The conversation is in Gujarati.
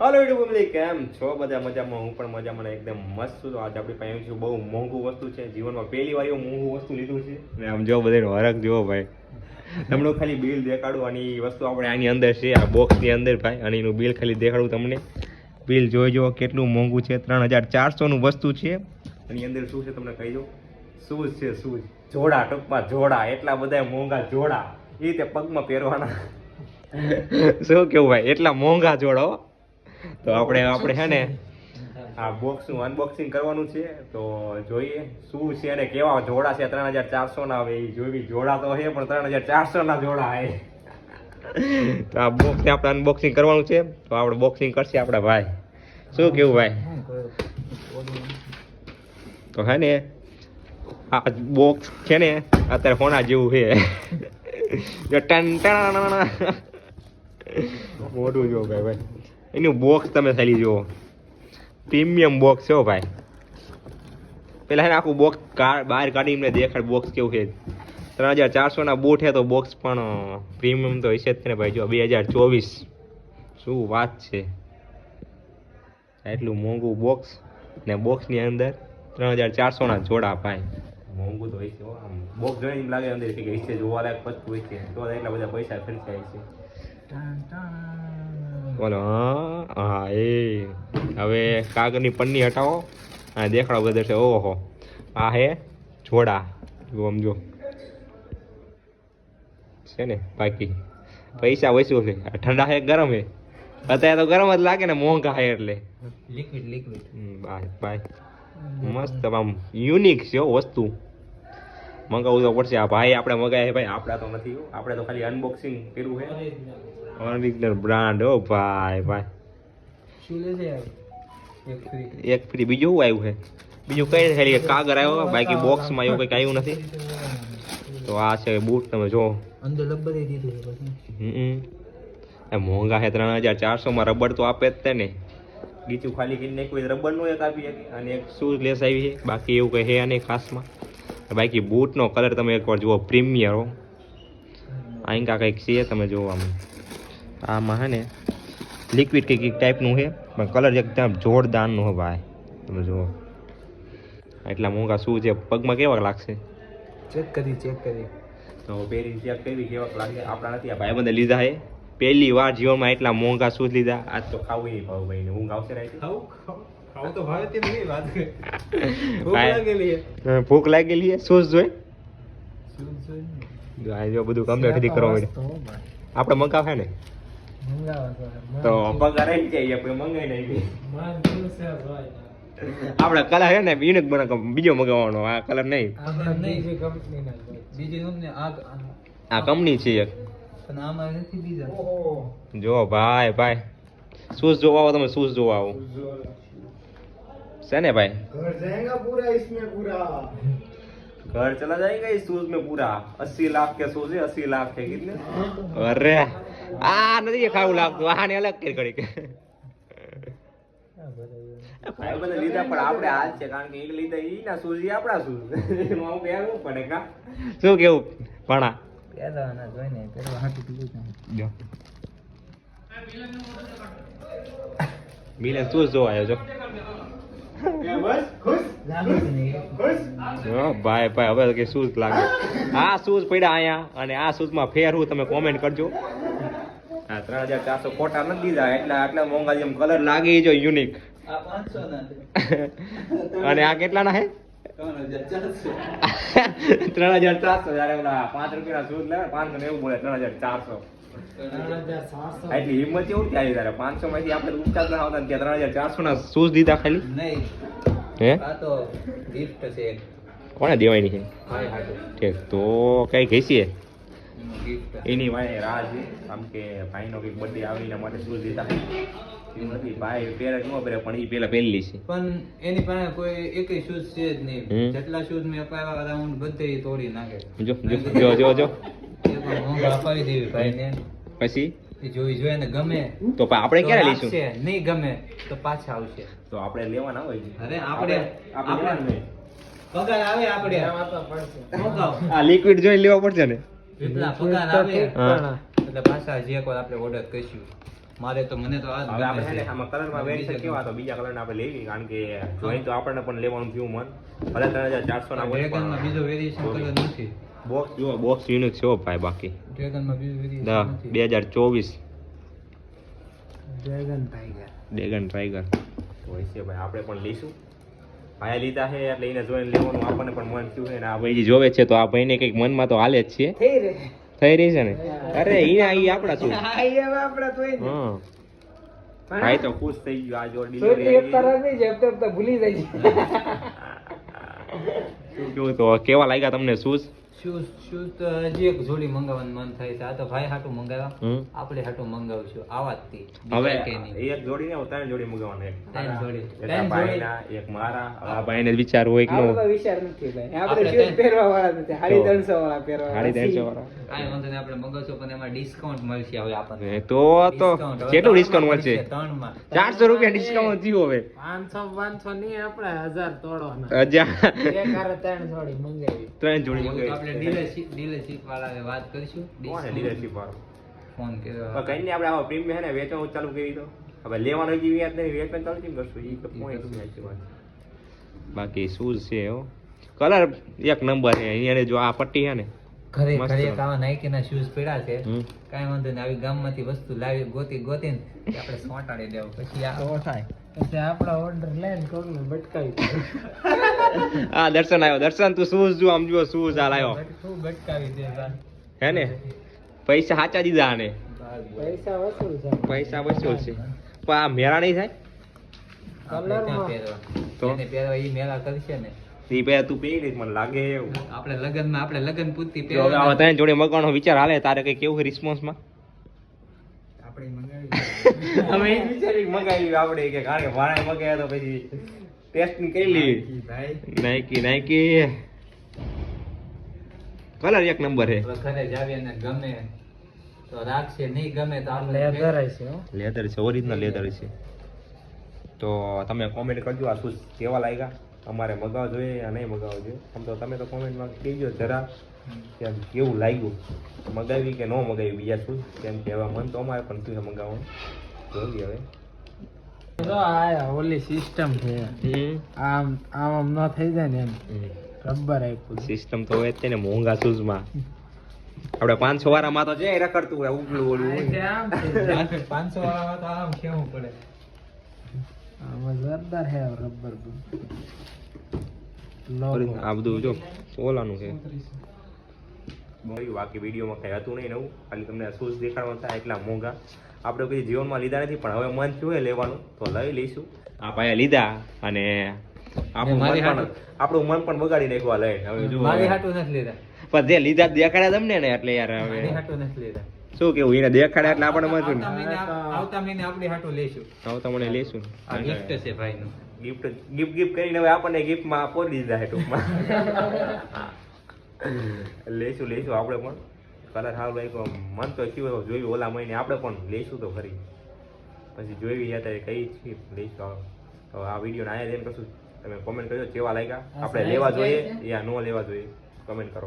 હાલો યુટ્યુબ ફેમિલી, કેમ છો બધા? મજામાં? હું પણ મજામાં એકદમ મસ્ત છું. તો આજે આપણી પાસે બહુ મોંઘું વસ્તુ છે, જીવનમાં પહેલી વાર એવું મોંઘું વસ્તુ લીધું છે. ને આમ જો બધાનો હરખ જુઓ ભાઈ, તમને ખાલી બિલ દેખાડું અને એ વસ્તુ આપણે આની અંદર છે, આ બોક્સની અંદર ભાઈ, અને એનું બિલ ખાલી દેખાડું તમને. બિલ જોઈ જુઓ કેટલું મોંઘું છે, 3400નું વસ્તુ છે. એની અંદર શું છે તમને કહી દો, શૂઝ છે, શૂઝ, જોડા, ટૂંકમાં જોડા, એટલા બધા મોંઘા જોડા, એ રીતે પગમાં પહેરવાના. શું કેવું ભાઈ, એટલા મોંઘા જોડા. તો આપણે છે ને આ બોક્સનું અનબોક્સિંગ કરવાનું છે. તો જોઈએ શું છે અને કેવા જોડા છે. 3400ના હવે એ જોઈ, જોડા તો છે પણ 3400ના જોડા હે. તો આ બોક્સને આપણે અનબોક્સિંગ કરવાનું છે. તો આપણે બોક્સિંગ કરશે આપણા ભાઈ. શું કેવું ભાઈ? તો હે ને આ બોક્સ છે ને અત્યારે હોના જેવું છે. મોટું જો ભાઈ ભાઈ, એનું બોક્સ તમે ખાલી જુઓ, પ્રીમિયમ બોક્સ છે ભાઈ. પેલા છે ને આખું બોક્સ બહાર કાઢીને દેખાડ બોક્સ કેવું છે. 3400ના બૂટ છે તો બોક્સ પણ પ્રીમિયમ તો હશે જ ને ભાઈ. જો 2024, શું વાત છે. એટલું મોંઘું બોક્સ ને બોક્સની અંદર 3400ના જોડા ભાઈ. મોંઘું તો હોય છે. આમ બોક્સ જોઈને એમ લાગે અંદર કે હશે જોવાલાયક વસ્તુ હોય છે, તો એટલા બધા પૈસા ખર્ચાય છે. બોલો હા એ હવે કાગળની પન્ની હટાવો અને દેખાડો બધા છે. ઓહો, આ હે જોડા, સમજો છે ને. બાકી પૈસા વસ્તુ છે. ઠંડા હે ગરમ હે? અત્યારે તો ગરમ જ લાગે ને, મોંઘા હે એટલે. લિક્વિડ ભાઈ ભાઈ મસ્ત આમ યુનિક છે વસ્તુ. મંગાવવું તો પડશે. આ ભાઈ આપણે મગાવ્યા ભાઈ, આપણા તો નથી. આપણે તો ખાલી અનબોક્સિંગ કર્યું છે. ઓરિજિનલ બ્રાન્ડ હો ભાઈ ભાઈ. શું લે છે? એક ફ્રી. બીજું શું આવ્યું છે? બીજું કઈ નથી, ખાલી કાગળ આવ્યો. બાકી બોક્સમાં એવું કંઈક આવ્યું નથી. તો આ છે બૂટ, તમે જો અંદર રબર દીધું. એ મોંઘા છે. 3400માં રબર તો આપે જ તે ને. બીજું ખાલી કરીને કોઈ રબરનું એક આપી શકે અને એક શૂઝ લેસ આવી છે. બાકી એવું કંઈ છે નહીં ખાસમાં. બાકી બૂટનો કલર તમે એકવાર જુઓ, પ્રીમિયર હો. આઈંકા કંઈક છે, તમે જુઓ. આમાં હે ને લિક્વિડ કંઈક ટાઈપનું છે, પણ કલર એકદમ જોરદારનું હોય ભાઈ. તમે જુઓ એટલા મોંઘા શું છે. પગમાં કેવા લાગશે? ચેક કરી તો પહેરીને ચેક કરી કેવા લાગે. આપણા નથી, આ ભાઈ બંને લીધા છે પહેલી વાર જીવનમાં. એટલા મોંઘા શૂઝ લીધા. આજ તો ખાવું નહીં ભાવ ભાઈ ને. ઊંઘ આવશે રાઈટ? ખાવું તો ભાવે તે નહીં વાત. ભૂખ લાગેલી છે. શૂઝ જોઈ જો બધું કમ્પ્લીટ કરવા માંડે. આપણે મંગાવે ને તો પગાર આવી જાય. આપણે મંગાઈ નાખીએ. આપણે કલર છે ને બીને જ બને, બીજો મગાવવાનો. આ કલર નહીં, આ કંપની છે એક. જો ભાઈ ભાઈ શૂઝ જોવા આવો તમે, શૂઝ જોવા આવો છે ને ભાઈ. घर चला जाएगा इस शूज में पूरा. 80 लाख के शूज है. 80 लाख है कितने? अरे आ नहीं खाऊ લાગતું. આને અલગ કરી ઘડી કે ભાઈ બધા લીધા. પણ આપણે હાલ છે કારણ કે એક લીધા ઈ ના શૂઝ, ઈ આપણા શૂઝ. એમાં હું પહેરવું પડે કા. શું કેવું ભણા? પહેરવાના જોઈને પહેરવા હાટું લીધું. જો મિલન શૂઝ જોવા આવ્યો. જો ભાઈ ભાઈ હવે કે શૂઝ લાગે. આ શૂઝ પડ્યા અહીંયા અને આ શૂઝમાં ફેરવું તમે કોમેન્ટ કરજો. હા 3400 ખોટા નથી દીધા. આટલા મોંઘા જેમ કલર લાગે જો યુનિક. અને આ કેટલાના હે? 3400. યાર ઓલા 5 રૂપિયાના શૂઝ લાવે 500 એવું બોલે. 3400 એટલી હિંમત એવું ક્યાં આવી તારે? 500 માંથી આપણે ઉઠતા ના આવતા ત્યાં 3400ના શૂઝ દીધા ખાલી. નહીં હે, આ તો ગિફ્ટ છે. કોને દેવાની છે? ઠીક તો કઈ ઘેસી એની વાય રાહ છે. આમ કે ભાઈનો કંઈક બર્થડે આવે એના માટે શૂઝ દીધા. નથી ભાઈ પહેરે ન પહેરે પણ એ પેલા પહેરેલી છે. પણ એની પાસે કોઈ એકેય શૂઝ છે જ નહીં. જેટલા શૂઝ મેં અપાવ્યા અરાઉન્ડ બધે તોડી નાખે. જો જો જો જો અપાવી દેવી ભાઈને. પછી જોઈ ને ગમે તો આપણે ક્યારે લઈશું? નહીં ગમે તો પાછા આવશે. તો આપણે લેવાના હોય. અરે આપણે પગાર આવે આપણે આ લિક્વિડ જોઈ લેવા પડશે ને. એટલા પગાર આવે એટલે પાછા જે કોઈ આપણે ઓર્ડર કરીશું. મારે તો મને તો આ જ હવે ગમે આપણે છે છે. ને આમાં કલરમાં વેરિએશન કેવા તો બીજા કલરના આપણે લેવી કારણ કે જોઈ તો આપણને પણ લેવાનું થયું મન ભલે 3400 ના હોય ડ્રેગનમાં બીજો વેરિએશન કલર નથી. બોક્સ જુઓ બોક્સ યુનિક છે હો ભાઈ બાકી ડ્રેગનમાં બીજો વેરિએશન નથી. 2024 ડ્રેગન ટાઈગર તો હોય છે ભાઈ આપણે પણ લઈશું ભાઈ લીધા છે એટલે એને જોઈને લેવાનું આપણને પણ મન થયું છે ને આ ભાઈ જોવે છે તો આ ભાઈને કંઈક મનમાં તો હાલે જ છે થઈ રે થઈ રહી છે ને અરે અહીંયા ઈ આપણા શું હા એ હવે આપડા તોય ને. હા પણ ભાઈ તો ખુશ થઈ ગયો આ જો છોકરી એક ડિલિવરી તરફ નહીં છે હપ્તા ભૂલી જાય છે. શું કેવું તો કેવા લાગ્યા તમને શૂઝ શૂઝ તો હજી એક જોડી મંગાવવાનું મન થાય છે. આ તો ભાઈ હાટું મંગાવ્યા, આપણે હાટું મંગાવશું આવા જ થી. હવે બીજા કે નહીં. એક જોડી ને 3 જોડી મગાવવાના ત્રણ જોડી. એક ત્રણ જોડી. ભાઈના એક મારા આ ભાઈને જ વિચાર હોય કે આપણો નો તો વિચાર નથી ભાઈ આપણે આપણે શૂઝ ત્રણ- પહેરવા વાળા નથી 350 વાળા પહેરવા સાડી 300 વાળા કાંઈ વાંધો નહીં, આપણે મંગાવશું પણ એમાં ડિસ્કાઉન્ટ મળશે હવે આપણને. તો Discount. હવે કેટલું ત્રણમાં ડિસ્કાઉન્ટ મળશે ત્રણમાં. 400 રૂપિયા ડિસ્કાઉન્ટ થયું હવે 500 નહીં આપણે 1000 તોડવાના હજાર એક હારે 3 જોડી મંગાવી 3 જોડી એવું તો આપણે મંગાવી ડીલરશીપ વાળાને વાત કરીશું. કોને ડીલરશીપ વાળો ફોન કર્યો. પણ કઈ નહીં આપણે આવા પ્રીમિયમ હે ને વેચવાનું ચાલુ કરી દો હવે લેવાનું હજી વ્યાજ નહીં વેચવાનું ચાલુ કેમ કરશું ઈ તો point છે વાત બાકી શૂઝ છે હો કલર એક નંબર છે અહીંયા જો આ પટ્ટી છે ને ઘરે મસ્ત. ઘરે એક આવા નાઇકી ના શૂઝ પડ્યા છે. હમ. કાંઈ વાંધો નહીં, આવી ગામમાંથી વસ્તુ લાવી ગોતીને આપણે સોંટાડી દેવું પછી આ થાય. પછી આપણા ઓર્ડર લઈને કોકને બટકાવી આ દર્શન આવ્યો દર્શન તું શૂઝ જો આમ જો શૂઝ આ લાવ્યો ખૂબ બટકાવી દે જા. હે ને પૈસા સાચા દીધા આને પૈસા વસૂલ છે પૈસા વસૂલ છે પણ આ મેળા નહીં થાય આપણે ક્યાં કલરમાં પહેરવા? તો? એને પહેરવા ઈ મેળા કરશે ને. ઈ પહેલા તું પહેરી મને લાગે એવું આપણે લગન પૂરતી જો હવે આવા ત્રણ જોડે મગાવવાનો વિચાર હાલે તારે કઈ કેવું રિસ્પોન્સમાં આપણે મંગાવી અમે એ વિચારી મગાવી આપણે કે કારણ કે ભાડા મગાવ્યા તો પછી ટેસ્ટ ની કરી લીધી ભાઈ. નાઈકી કલર એક નંબર છે હવે ઘરે જાવી અને ગમે તો રાખશે, નહીં ગમે તો આપણે લેધર હશે હો લેધર છે ઓરિજિનલ લેધર છે તો તમે કોમેન્ટ કરજો આ શૂઝ કેવા લાગ્યા અમારે મગાવવા જોઈએ યા નહીં મગાવવા જોઈએ આમ તો તમે તો કોમેન્ટમાં કહેજો જરા કે આમ કેવું લાગ્યું મગાવી કે ન મગાવી બીજા શૂઝ કેમ કે હવે મન તો અમારે પણ શું મગાવવાનું જોઈએ હવે જો આ ઓલી સિસ્ટમ છે આમ આમ ન થઈ જાય ને એમ રબર આપ્યું સિસ્ટમ તો હોય જ છે ને મોંઘા શૂઝમાં આપણે 500 વાળામાં તો છે રખડતું હોય ઉગલું ઓલું હોય. આમ છે 500 વાળામાં તો આમ કેવું પડે. આમાં જોરદાર હે રબર આ બધું જો ઓલાનું છે બાકી વિડીયોમાં કઈ હતું નહીં નવું ખાલી તમને શૂઝ દેખાડવાનું થાય એટલા મોંઘા આપણે કોઈ જીવનમાં લીધા નથી પણ હવે મન થયું હોય લેવાનું તો લઈ લઈશું આ પાયા લીધા અને આપણું મારી મન પણ આપણું મન પણ બગાડી નાખવા લઈ હવે જો મારી હાટું નથી લીધા. પણ જે લીધા દેખાડ્યા તમને ને એટલે યાર મારી હવે હાટું નથી લીધા. શું કેવું એને દેખાડ્યા એટલે આપણે મન આવતા મહિને આપણી હાટું લઈશું. હવે તમને લઈશું આ ગિફ્ટ છે ભાઈનું. ગિફ્ટ કરીને હવે આપણને ગિફ્ટમાં પોરી દીધા છે ટૂંકમાં લઈશું આપણે પણ કલર સારું લાગ્યો મન તો થયું જોયું ઓલા મહિને આપણે પણ લઈશું તો ખરી પછી જોઈ અત્યારે કઈ છીએ લઈશું તો આ વિડીયો આયા જઈને કશું તમે કોમેન્ટ કરજો કેવા લાગ્યા આપણે લેવા જોઈએ યા ન લેવા જોઈએ કમેન્ટ કરો